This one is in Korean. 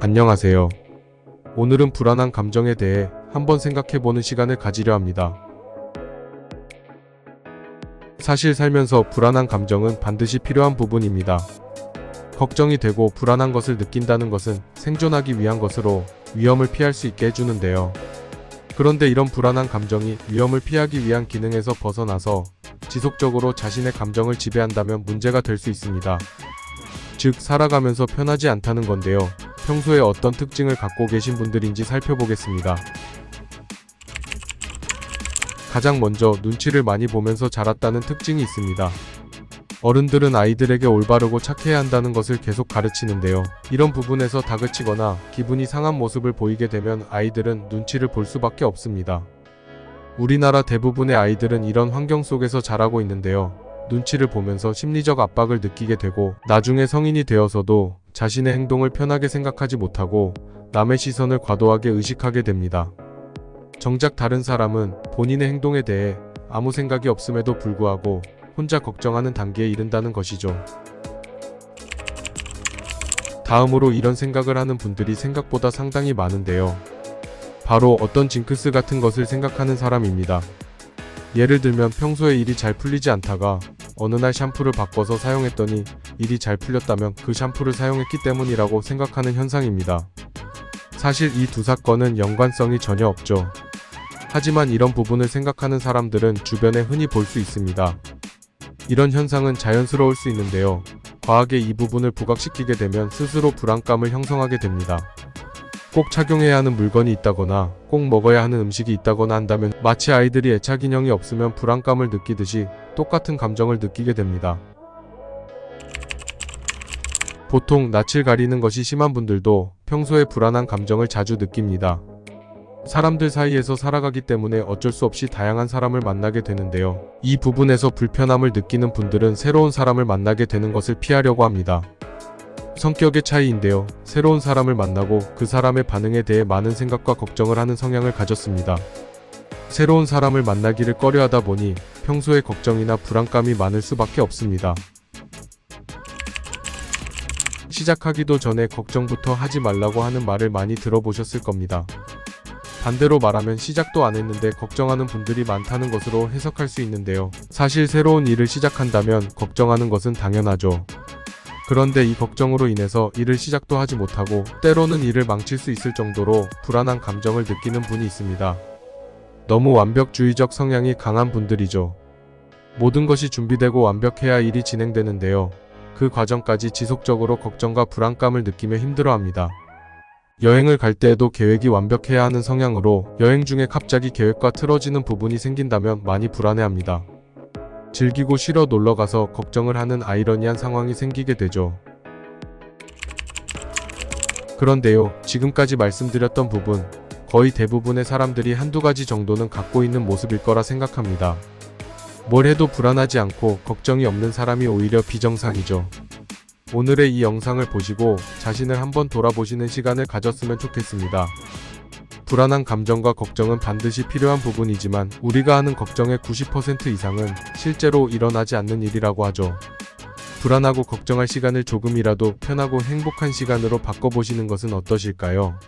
안녕하세요. 오늘은 불안한 감정에 대해 한번 생각해보는 시간을 가지려 합니다. 사실 살면서 불안한 감정은 반드시 필요한 부분입니다. 걱정이 되고 불안한 것을 느낀다는 것은 생존하기 위한 것으로 위험을 피할 수 있게 해주는데요. 그런데 이런 불안한 감정이 위험을 피하기 위한 기능에서 벗어나서 지속적으로 자신의 감정을 지배한다면 문제가 될 수 있습니다. 즉, 살아가면서 편하지 않다는 건데요. 평소에 어떤 특징을 갖고 계신 분들인지 살펴보겠습니다. 가장 먼저 눈치를 많이 보면서 자랐다는 특징이 있습니다. 어른들은 아이들에게 올바르고 착해야 한다는 것을 계속 가르치는데요. 이런 부분에서 다그치거나 기분이 상한 모습을 보이게 되면 아이들은 눈치를 볼 수밖에 없습니다. 우리나라 대부분의 아이들은 이런 환경 속에서 자라고 있는데요. 눈치를 보면서 심리적 압박을 느끼게 되고 나중에 성인이 되어서도 자신의 행동을 편하게 생각하지 못하고 남의 시선을 과도하게 의식하게 됩니다. 정작 다른 사람은 본인의 행동에 대해 아무 생각이 없음에도 불구하고 혼자 걱정하는 단계에 이른다는 것이죠. 다음으로 이런 생각을 하는 분들이 생각보다 상당히 많은데요. 바로 어떤 징크스 같은 것을 생각하는 사람입니다. 예를 들면 평소에 일이 잘 풀리지 않다가 어느 날 샴푸를 바꿔서 사용했더니 일이 잘 풀렸다면 그 샴푸를 사용했기 때문이라고 생각하는 현상입니다. 사실 이 두 사건은 연관성이 전혀 없죠. 하지만 이런 부분을 생각하는 사람들은 주변에 흔히 볼 수 있습니다. 이런 현상은 자연스러울 수 있는데요. 과하게 이 부분을 부각시키게 되면 스스로 불안감을 형성하게 됩니다. 꼭 착용해야 하는 물건이 있다거나 꼭 먹어야 하는 음식이 있다거나 한다면 마치 아이들이 애착 인형이 없으면 불안감을 느끼듯이 똑같은 감정을 느끼게 됩니다. 보통 낯을 가리는 것이 심한 분들도 평소에 불안한 감정을 자주 느낍니다. 사람들 사이에서 살아가기 때문에 어쩔 수 없이 다양한 사람을 만나게 되는데요. 이 부분에서 불편함을 느끼는 분들은 새로운 사람을 만나게 되는 것을 피하려고 합니다. 성격의 차이인데요. 새로운 사람을 만나고 그 사람의 반응에 대해 많은 생각과 걱정을 하는 성향을 가졌습니다. 새로운 사람을 만나기를 꺼려하다 보니 평소에 걱정이나 불안감이 많을 수밖에 없습니다. 시작하기도 전에 걱정부터 하지 말라고 하는 말을 많이 들어보셨을 겁니다. 반대로 말하면 시작도 안 했는데 걱정하는 분들이 많다는 것으로 해석할 수 있는데요. 사실 새로운 일을 시작한다면 걱정하는 것은 당연하죠. 그런데 이 걱정으로 인해서 일을 시작도 하지 못하고 때로는 일을 망칠 수 있을 정도로 불안한 감정을 느끼는 분이 있습니다. 너무 완벽주의적 성향이 강한 분들이죠. 모든 것이 준비되고 완벽해야 일이 진행되는데요. 그 과정까지 지속적으로 걱정과 불안감을 느끼며 힘들어합니다. 여행을 갈 때에도 계획이 완벽해야 하는 성향으로 여행 중에 갑자기 계획과 틀어지는 부분이 생긴다면 많이 불안해합니다. 즐기고 쉬러 놀러가서 걱정을 하는 아이러니한 상황이 생기게 되죠. 그런데요, 지금까지 말씀드렸던 부분, 거의 대부분의 사람들이 한두 가지 정도는 갖고 있는 모습일 거라 생각합니다. 뭘 해도 불안하지 않고 걱정이 없는 사람이 오히려 비정상이죠. 오늘의 이 영상을 보시고 자신을 한번 돌아보시는 시간을 가졌으면 좋겠습니다. 불안한 감정과 걱정은 반드시 필요한 부분이지만 우리가 하는 걱정의 90% 이상은 실제로 일어나지 않는 일이라고 하죠. 불안하고 걱정할 시간을 조금이라도 편하고 행복한 시간으로 바꿔보시는 것은 어떠실까요?